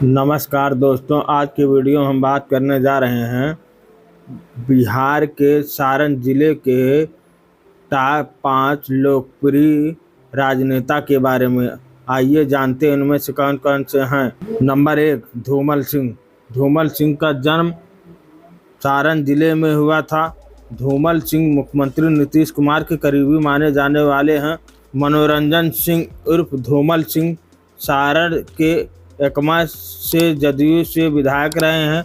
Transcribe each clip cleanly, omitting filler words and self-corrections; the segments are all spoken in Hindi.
नमस्कार दोस्तों, आज के वीडियो में हम बात करने जा रहे हैं बिहार के सारण जिले के टॉप 5 लोकप्रिय राजनेता के बारे में। आइए जानते हैं इनमें से कौन कौन से हैं। नंबर 1, धूमल सिंह। धूमल सिंह का जन्म सारण जिले में हुआ था। धूमल सिंह मुख्यमंत्री नीतीश कुमार के करीबी माने जाने वाले हैं। मनोरंजन सिंह उर्फ धूमल सिंह सारण के एकमा से जदयू से विधायक रहे हैं।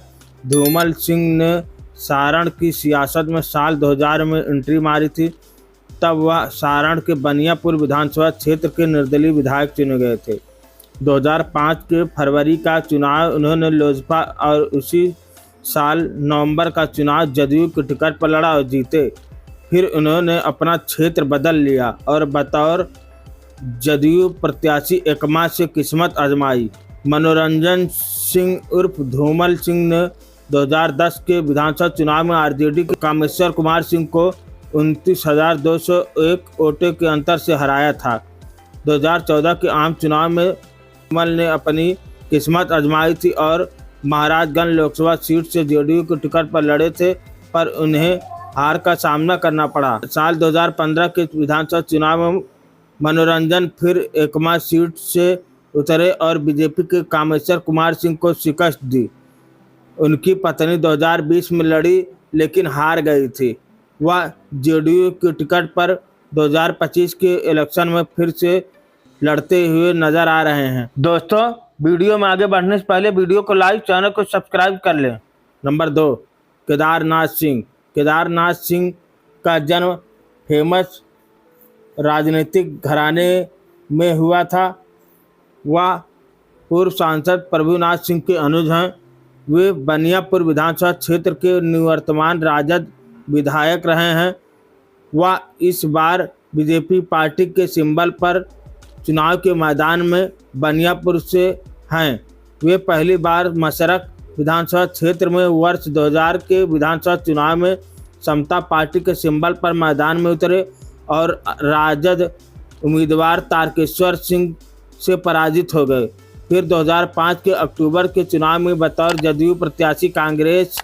धूमल सिंह ने सारण की सियासत में साल 2000 में एंट्री मारी थी। तब वह सारण के बनियापुर विधानसभा क्षेत्र के निर्दलीय विधायक चुने गए थे। 2005 के फरवरी का चुनाव उन्होंने लोजपा और उसी साल नवंबर का चुनाव जदयू के टिकट पर लड़ा और जीते। फिर उन्होंने अपना क्षेत्र बदल लिया और बतौर जदयू प्रत्याशी एकमा से किस्मत आजमाई। मनोरंजन सिंह उर्फ धूमल सिंह ने 2010 के विधानसभा चुनाव में आरजेडी के कामेश्वर कुमार सिंह को 29,201 वोटों के अंतर से हराया था। 2014 के आम चुनाव में धूमल ने अपनी किस्मत आजमाई थी और महाराजगंज लोकसभा सीट से जेडीयू के टिकट पर लड़े थे, पर उन्हें हार का सामना करना पड़ा। साल 2015 के विधानसभा चुनाव में मनोरंजन फिर एकमा सीट से उतरे और बीजेपी के कामेश्वर कुमार सिंह को शिकस्त दी। उनकी पत्नी 2020 में लड़ी लेकिन हार गई थी। वह जेडीयू के टिकट पर 2025 के इलेक्शन में फिर से लड़ते हुए नजर आ रहे हैं। दोस्तों, वीडियो में आगे बढ़ने से पहले वीडियो को लाइक, चैनल को सब्सक्राइब कर लें। नंबर 2, केदारनाथ सिंह। केदारनाथ सिंह का जन्म फेमस राजनीतिक घराने में हुआ था। वह पूर्व सांसद प्रभुनाथ सिंह के अनुज हैं। वे बनियापुर विधानसभा क्षेत्र के निवर्तमान राजद विधायक रहे हैं। वह इस बार बीजेपी पार्टी के सिंबल पर चुनाव के मैदान में बनियापुर से हैं। वे पहली बार मशरक विधानसभा क्षेत्र में वर्ष 2000 के विधानसभा चुनाव में समता पार्टी के सिंबल पर मैदान में उतरे और राजद उम्मीदवार तारकेश्वर सिंह से पराजित हो गए। फिर 2005 के अक्टूबर के चुनाव में बतौर जदयू प्रत्याशी कांग्रेस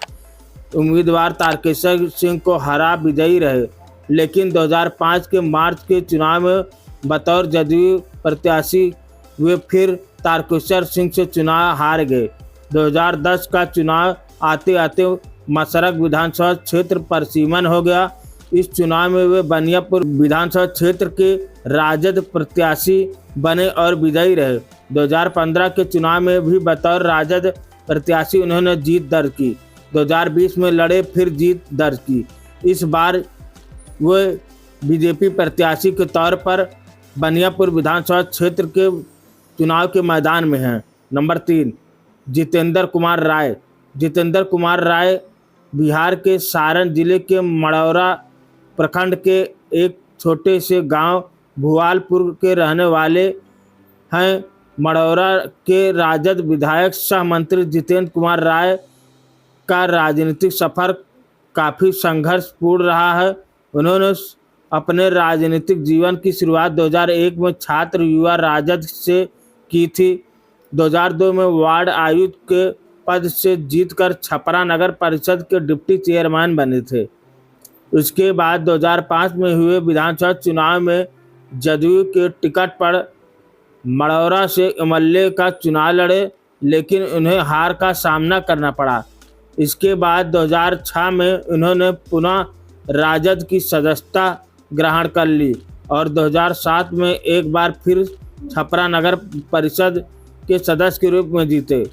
उम्मीदवार तारकेश्वर सिंह को हरा विजयी रहे, लेकिन 2005 के मार्च के चुनाव में बतौर जदयू प्रत्याशी वे फिर तारकेश्वर सिंह से चुनाव हार गए। 2010 का चुनाव आते आते मशरक विधानसभा क्षेत्र परसीमन हो गया। इस चुनाव में वे बनियापुर विधानसभा क्षेत्र के राजद प्रत्याशी बने और विजयी रहे। 2015 के चुनाव में भी बतौर राजद प्रत्याशी उन्होंने जीत दर्ज की। 2020 में लड़े, फिर जीत दर्ज की। इस बार वे बीजेपी प्रत्याशी के तौर पर बनियापुर विधानसभा क्षेत्र के चुनाव के मैदान में हैं। नंबर 3, जितेंद्र कुमार राय। जितेंद्र कुमार राय बिहार के सारण जिले के मढ़ौरा प्रखंड के एक छोटे से गांव भुआलपुर के रहने वाले हैं। मढ़ौरा के राजद विधायक सह मंत्री जितेंद्र कुमार राय का राजनीतिक सफर काफ़ी संघर्षपूर्ण रहा है। उन्होंने अपने राजनीतिक जीवन की शुरुआत 2001 में छात्र युवा राजद से की थी। 2002 में वार्ड आयुक्त के पद से जीतकर छपरा नगर परिषद के डिप्टी चेयरमैन बने थे। उसके बाद 2005 में हुए विधानसभा चुनाव में जदयू के टिकट पर मढ़ौरा से एमएलए का चुनाव लड़े, लेकिन उन्हें हार का सामना करना पड़ा। इसके बाद 2006 में उन्होंने पुनः राजद की सदस्यता ग्रहण कर ली और 2007 में एक बार फिर छपरा नगर परिषद के सदस्य के रूप में जीते।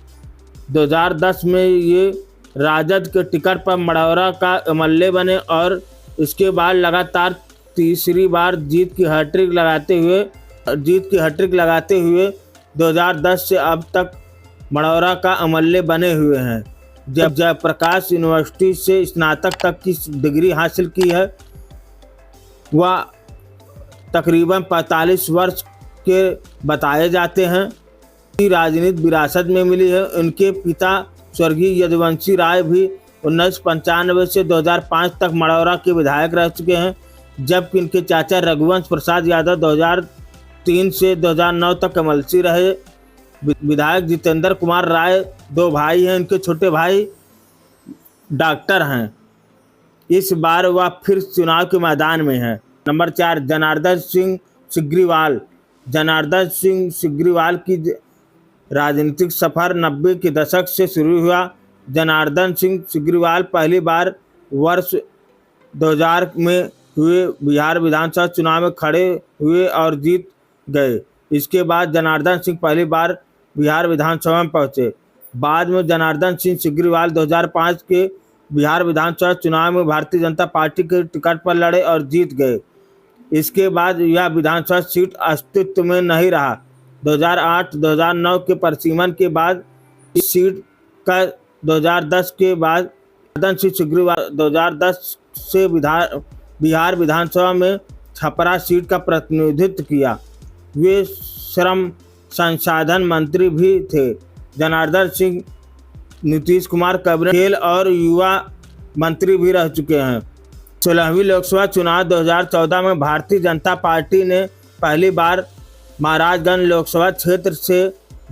2010 में ये राजद के टिकट पर मढ़ौरा का एमएलए बने और इसके बाद लगातार तीसरी बार जीत की हैट्रिक लगाते हुए 2010 से अब तक मढ़ौरा का एमएलए बने हुए हैं। जब जयप्रकाश यूनिवर्सिटी से स्नातक तक की डिग्री हासिल की है। वह तकरीबन 45 वर्ष के बताए जाते हैं। राजनीतिक विरासत में मिली है। उनके पिता स्वर्गीय यदुवंशी राय भी 1995 से 2005 तक मढ़ौरा के विधायक रह चुके हैं, जबकि इनके चाचा रघुवंश प्रसाद यादव 2003 से 2009 तक एमएलसी रहे। विधायक जितेंद्र कुमार राय 2 भाई हैं, इनके छोटे भाई डॉक्टर हैं। इस बार वह फिर चुनाव के मैदान में है। नंबर 4 जनार्दन सिंह सिग्रीवाल। जनार्दन सिंह सिग्रीवाल की राजनीतिक सफर 90 के दशक से शुरू हुआ। जनार्दन सिंह सिग्रीवाल पहली बार वर्ष 2000 में हुए बिहार विधानसभा चुनाव में खड़े हुए और जीत गए। इसके बाद जनार्दन सिंह पहली बार बिहार विधानसभा में पहुंचे। बाद में जनार्दन सिंह सिग्रीवाल 2005 के बिहार विधानसभा चुनाव में भारतीय जनता पार्टी के टिकट पर लड़े और जीत गए। इसके बाद यह विधानसभा सीट अस्तित्व में नहीं रहा। 2008-2009 के परिसीमन के बाद इस सीट का 2010 के बाद जनार्दन सिंह सिग्रीवाल 2010 से बिहार विधानसभा में छपरा सीट का प्रतिनिधित्व किया। वे श्रम संसाधन मंत्री भी थे। जनार्दन सिंह नीतीश कुमार कैबिनेट खेल और युवा मंत्री भी रह चुके हैं। 16वीं लोकसभा चुनाव 2014 में भारतीय जनता पार्टी ने पहली बार महाराजगंज लोकसभा क्षेत्र से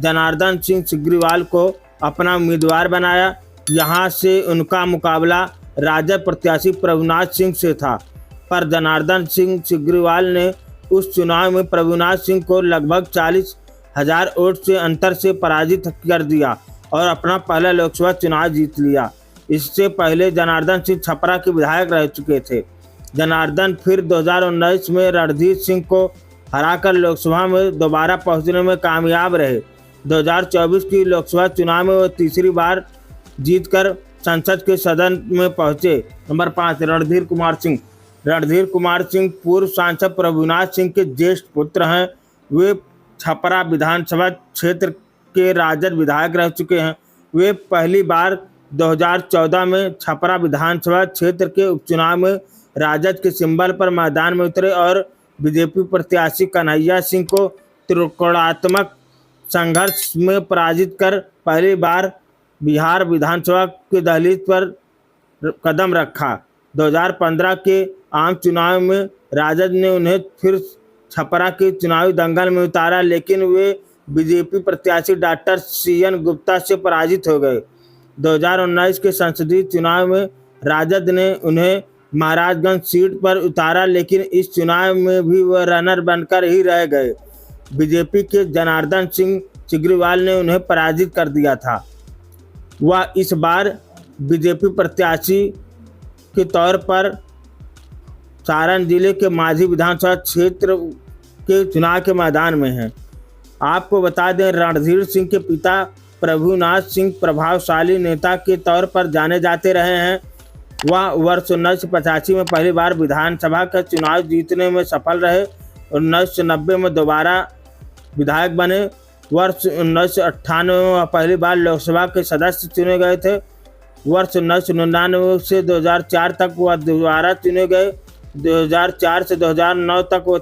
जनार्दन सिंह सिग्रीवाल को अपना उम्मीदवार बनाया। यहां से उनका मुकाबला राजद प्रत्याशी प्रभुनाथ सिंह से था, पर जनार्दन सिंह सिग्रीवाल ने उस चुनाव में प्रभुनाथ सिंह को लगभग 40,000 वोट से अंतर से पराजित कर दिया और अपना पहला लोकसभा चुनाव जीत लिया। इससे पहले जनार्दन सिंह छपरा के विधायक रह चुके थे। जनार्दन फिर 2019 में रणधीर सिंह को हराकर लोकसभा में दोबारा पहुंचने में कामयाब रहे। 2024 की लोकसभा चुनाव में वो तीसरी बार जीतकर संसद के सदन में पहुंचे। नंबर 5 रणधीर कुमार सिंह। रणधीर कुमार सिंह पूर्व सांसद प्रभुनाथ सिंह के ज्येष्ठ पुत्र हैं। वे छपरा विधानसभा क्षेत्र के राजद विधायक रह चुके हैं। वे पहली बार 2014 में छपरा विधानसभा क्षेत्र के उपचुनाव में राजद के सिंबल पर मैदान में उतरे और बीजेपी प्रत्याशी कन्हैया सिंह को त्रिकोणात्मक संघर्ष में पराजित कर पहली बार बिहार विधानसभा के दहलीज पर कदम रखा। 2015 के आम चुनाव में राजद ने उन्हें फिर छपरा के चुनावी दंगल में उतारा, लेकिन वे बीजेपी प्रत्याशी डॉक्टर CN गुप्ता से पराजित हो गए। 2019 के संसदीय चुनाव में राजद ने उन्हें महाराजगंज सीट पर उतारा, लेकिन इस चुनाव में भी वह रनर बनकर ही रह गए। बीजेपी के जनार्दन सिंह सिग्रीवाल ने उन्हें पराजित कर दिया था। वह इस बार बीजेपी प्रत्याशी के तौर पर सारण जिले के माझी विधानसभा क्षेत्र के चुनाव के मैदान में हैं। आपको बता दें, रणधीर सिंह के पिता प्रभुनाथ सिंह प्रभावशाली नेता के तौर पर जाने जाते रहे हैं। वह वर्ष 1985 में पहली बार विधानसभा का चुनाव जीतने में सफल रहे। 1990 में दोबारा विधायक बने। वर्ष 1998 में वह पहली बार लोकसभा के सदस्य चुने गए थे। वर्ष 1999 से 2004 तक वह दोबारा चुने गए। 2004 से 2009 तक वो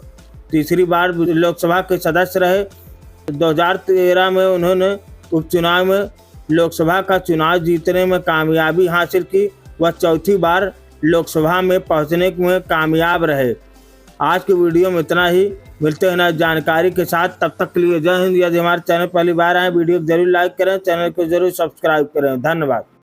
तीसरी बार लोकसभा के सदस्य रहे। 2013 में उन्होंने उपचुनाव में लोकसभा का चुनाव जीतने में कामयाबी हासिल की। वह चौथी बार लोकसभा में पहुंचने में कामयाब रहे। आज के वीडियो में इतना ही। मिलते हैं नई जानकारी के साथ, तब तक के लिए जय हिंद। यदि हमारे चैनल पहली बार आए, वीडियो को जरूर लाइक करें, चैनल को जरूर सब्सक्राइब करें। धन्यवाद।